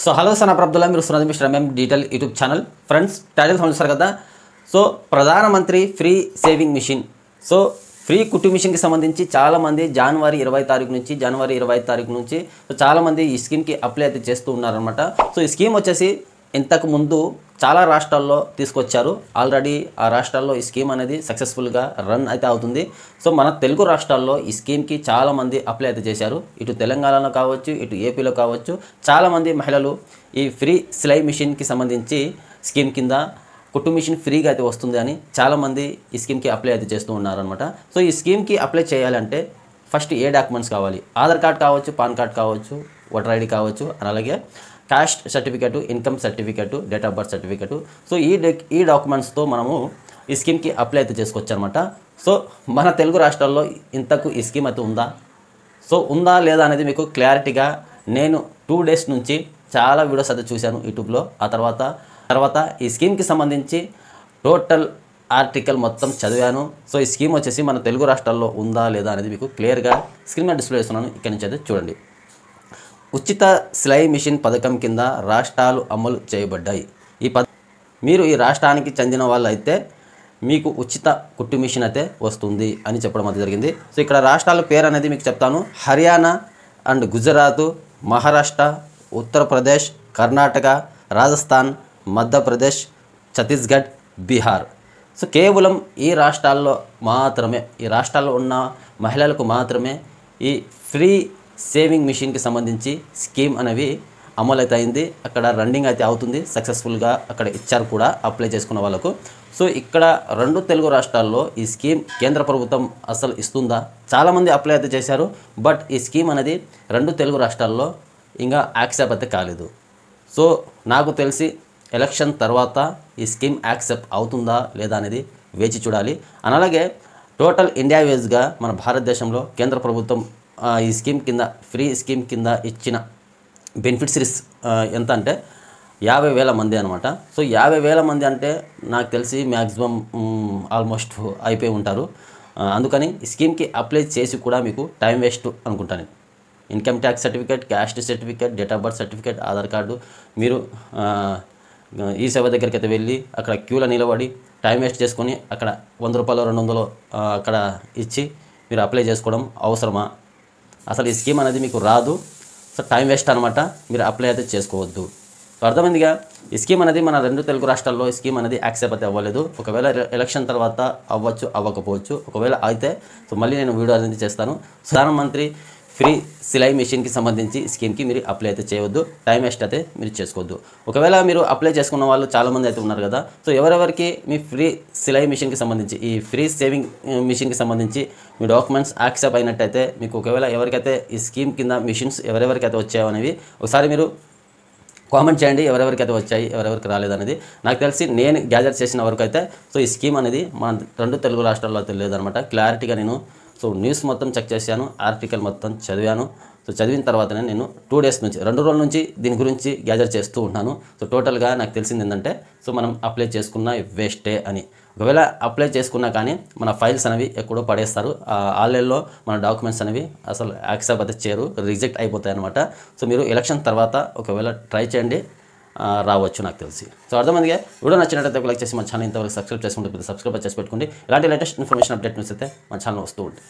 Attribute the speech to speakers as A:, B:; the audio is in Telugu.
A: So hello son of Abdullah, మీరు సున్నది mister MM digital YouTube channel. Friends, title చూస్తారు కదా. సో ప్రధానమంత్రి free sewing machine, so free కుట్టు మిషన్కి సంబంధించి చాలామంది జనవరి 20 తారీఖు నుంచి చాలామంది ఈ స్కీమ్కి అప్లై అయితే చేస్తూ ఉన్నారనమాట. సో ఈ స్కీమ్ వచ్చేసి ఇంతకు ముందు చాలా రాష్ట్రాల్లో తీసుకొచ్చారు. ఆల్రెడీ ఆ రాష్ట్రాల్లో ఈ స్కీమ్ అనేది సక్సెస్ఫుల్గా రన్ అయితే అవుతుంది. సో మన తెలుగు రాష్ట్రాల్లో ఈ స్కీమ్కి చాలామంది అప్లై అయితే చేశారు. ఇటు తెలంగాణలో కావచ్చు, ఇటు ఏపీలో కావచ్చు, చాలామంది మహిళలు ఈ ఫ్రీ సిలై మిషన్కి సంబంధించి స్కీమ్ కింద కుట్టు మిషన్ ఫ్రీగా అయితే వస్తుంది అని చాలామంది ఈ స్కీమ్కి అప్లై అయితే చేస్తూ ఉన్నారనమాట. సో ఈ స్కీమ్కి అప్లై చేయాలంటే ఫస్ట్ ఏ డాక్యుమెంట్స్ కావాలి? ఆధార్ కార్డ్ కావచ్చు, పాన్ కార్డ్ కావచ్చు, ఓటర్ ఐడి కావచ్చు, అలాగే cost certificate, income certificate, date of birth certificate. So ఈ డాక్యుమెంట్స్తో మనము ఈ స్కీమ్కి అప్లై అయితే చేసుకోవచ్చు అనమాట. సో మన తెలుగు రాష్ట్రాల్లో ఇంతకు ఈ స్కీమ్ అయితే ఉందా, సో ఉందా లేదా అనేది మీకు క్లారిటీగా నేను 2 days నుంచి చాలా వీడియోస్ అయితే చూశాను యూట్యూబ్లో. ఆ తర్వాత ఈ స్కీమ్కి సంబంధించి టోటల్ ఆర్టికల్ మొత్తం చదివాను. సో ఈ స్కీమ్ వచ్చేసి మన తెలుగు రాష్ట్రాల్లో ఉందా లేదా అనేది మీకు క్లియర్గా స్క్రీన్ మీద డిస్ప్లే చేస్తున్నాను. ఇక్కడి నుంచి అయితే చూడండి. ఉచిత సిలై మిషన్ పథకం కింద రాష్ట్రాలు అమలు చేయబడ్డాయి. మీరు ఈ రాష్ట్రానికి చెందిన వాళ్ళు అయితే మీకు ఉచిత కుట్టు మిషన్ అయితే వస్తుంది అని చెప్పడం అయితే జరిగింది. సో ఇక్కడ రాష్ట్రాల పేరు అనేది మీకు చెప్తాను. హర్యానా అండ్ గుజరాత్, మహారాష్ట్ర, ఉత్తరప్రదేశ్, కర్ణాటక, రాజస్థాన్, మధ్యప్రదేశ్, ఛత్తీస్గఢ్, బీహార్. సో కేవలం ఈ రాష్ట్రాల్లో మాత్రమే, ఈ రాష్ట్రాల్లో ఉన్న మహిళలకు మాత్రమే ఈ ఫ్రీ సేవింగ్ మిషన్కి సంబంధించి స్కీమ్ అనేవి అమలు అయితే అయింది. అక్కడ రన్నింగ్ అయితే అవుతుంది సక్సెస్ఫుల్గా. అక్కడ ఇచ్చారు కూడా అప్లై చేసుకున్న వాళ్ళకు. సో ఇక్కడ 2 తెలుగు రాష్ట్రాల్లో ఈ స్కీమ్ కేంద్ర ప్రభుత్వం అసలు ఇస్తుందా? చాలామంది అప్లై అయితే చేశారు. బట్ ఈ స్కీమ్ అనేది 2 తెలుగు రాష్ట్రాల్లో ఇంకా యాక్సెప్ట్ అయితే కాలేదు. సో నాకు తెలిసి ఎలక్షన్ తర్వాత ఈ స్కీమ్ యాక్సెప్ట్ అవుతుందా లేదా అనేది వేచి చూడాలి. అలాగే టోటల్ ఇండియా వేజ్గా మన భారతదేశంలో కేంద్ర ప్రభుత్వం ఈ స్కీమ్ కింద, ఫ్రీ స్కీమ్ కింద ఇచ్చిన బెనిఫిట్స్ ఎంత అంటే 50,000 మంది అనమాట. సో 50,000 మంది అంటే నాకు తెలిసి మ్యాక్సిమం ఆల్మోస్ట్ అయిపోయి ఉంటారు. అందుకని ఈ స్కీమ్కి అప్లై చేసి కూడా మీకు టైం వేస్ట్ అనుకుంటాను. Income tax certificate, caste certificate, date of birth certificate, Aadhaar card, మీరు ఈ సేవ దగ్గరికి అయితే వెళ్ళి అక్కడ క్యూలో నిలబడి టైం వేస్ట్ చేసుకొని అక్కడ 100 రూపాయలు 200 అక్కడ ఇచ్చి మీరు అప్లై చేసుకోవడం అవసరమా? అసలు ఈ స్కీమ్ అనేది మీకు రాదు. సో టైం వేస్ట్ అనమాట. మీరు అప్లై అయితే చేసుకోవద్దు. సో అర్థమైందిగా. ఈ స్కీమ్ అనేది మన 2 తెలుగు రాష్ట్రాల్లో ఈ స్కీమ్ అనేది యాక్సెప్ట్ అయితే అవ్వలేదు. ఒకవేళ ఎలక్షన్ తర్వాత అవ్వచ్చు, అవ్వకపోవచ్చు. ఒకవేళ అయితే సో మళ్ళీ నేను వీడియో అనేది చేస్తాను. ప్రధానమంత్రి ఫ్రీ సిలై మిషన్కి సంబంధించి స్కీమ్కి మీరు అప్లై అయితే చేయవద్దు. టైం వేస్ట్ అయితే మీరు చేసుకోవద్దు. ఒకవేళ మీరు అప్లై చేసుకున్న వాళ్ళు చాలామంది అయితే ఉన్నారు కదా. సో ఎవరెవరికి మీ ఫ్రీ సిలై మిషన్కి సంబంధించి, ఈ ఫ్రీ సేవింగ్ మిషన్కి సంబంధించి మీ డాక్యుమెంట్స్ యాక్సెప్ట్ అయినట్టయితే, మీకు ఒకవేళ ఎవరికైతే ఈ స్కీమ్ కింద మిషన్స్ ఎవరెవరికైతే వచ్చాయో అనేవి ఒకసారి మీరు కామెంట్ చేయండి. ఎవరెవరికైతే వచ్చాయి, ఎవరెవరికి రాలేదనేది. నాకు తెలిసి నేను గ్యాదర్ చేసిన వరకు అయితే సో ఈ స్కీమ్ అనేది మన 2 తెలుగు రాష్ట్రాల్లో తెలియదు అనమాట. క్లారిటీగా నేను సో న్యూస్ మొత్తం చెక్ చేశాను, ఆర్టికల్ మొత్తం చదివాను. సో చదివిన తర్వాతనే నేను 2 days నుంచి, 2 రోజుల నుంచి దీని గురించి గ్యాదర్ చేస్తూ ఉన్నాను. సో టోటల్గా నాకు తెలిసింది ఏంటంటే సో మనం అప్లై చేసుకున్న వేస్టే అని. ఒకవేళ అప్లై చేసుకున్నా కానీ మన ఫైల్స్ అనేవి ఎక్కడో పడేస్తారు. ఆన్లైన్లో మన డాక్యుమెంట్స్ అనేవి అసలు యాక్సెప్ట్ అయితే చేయరు, రిజెక్ట్ అయిపోతాయి అనమాట. సో మీరు ఎలక్షన్ తర్వాత ఒకవేళ ట్రై చేయండి, రావచ్చు నాకు తెలిసి. సో అర్థమైందిగా. వీడియో నచ్చినట్లయితే లైక్ చేసి మన ఛానల్ ఇంతవరకు సబ్స్క్రైబ్ చేసుకుంటే సబ్స్క్రైబ్ చేసి పెట్టుకోండి. ఇలాంటి లేటెస్ట్ ఇన్ఫర్మేషన్ అప్డేట్ న్యూస్ అయితే మన ఛానల్ వస్తూ ఉంటుంది.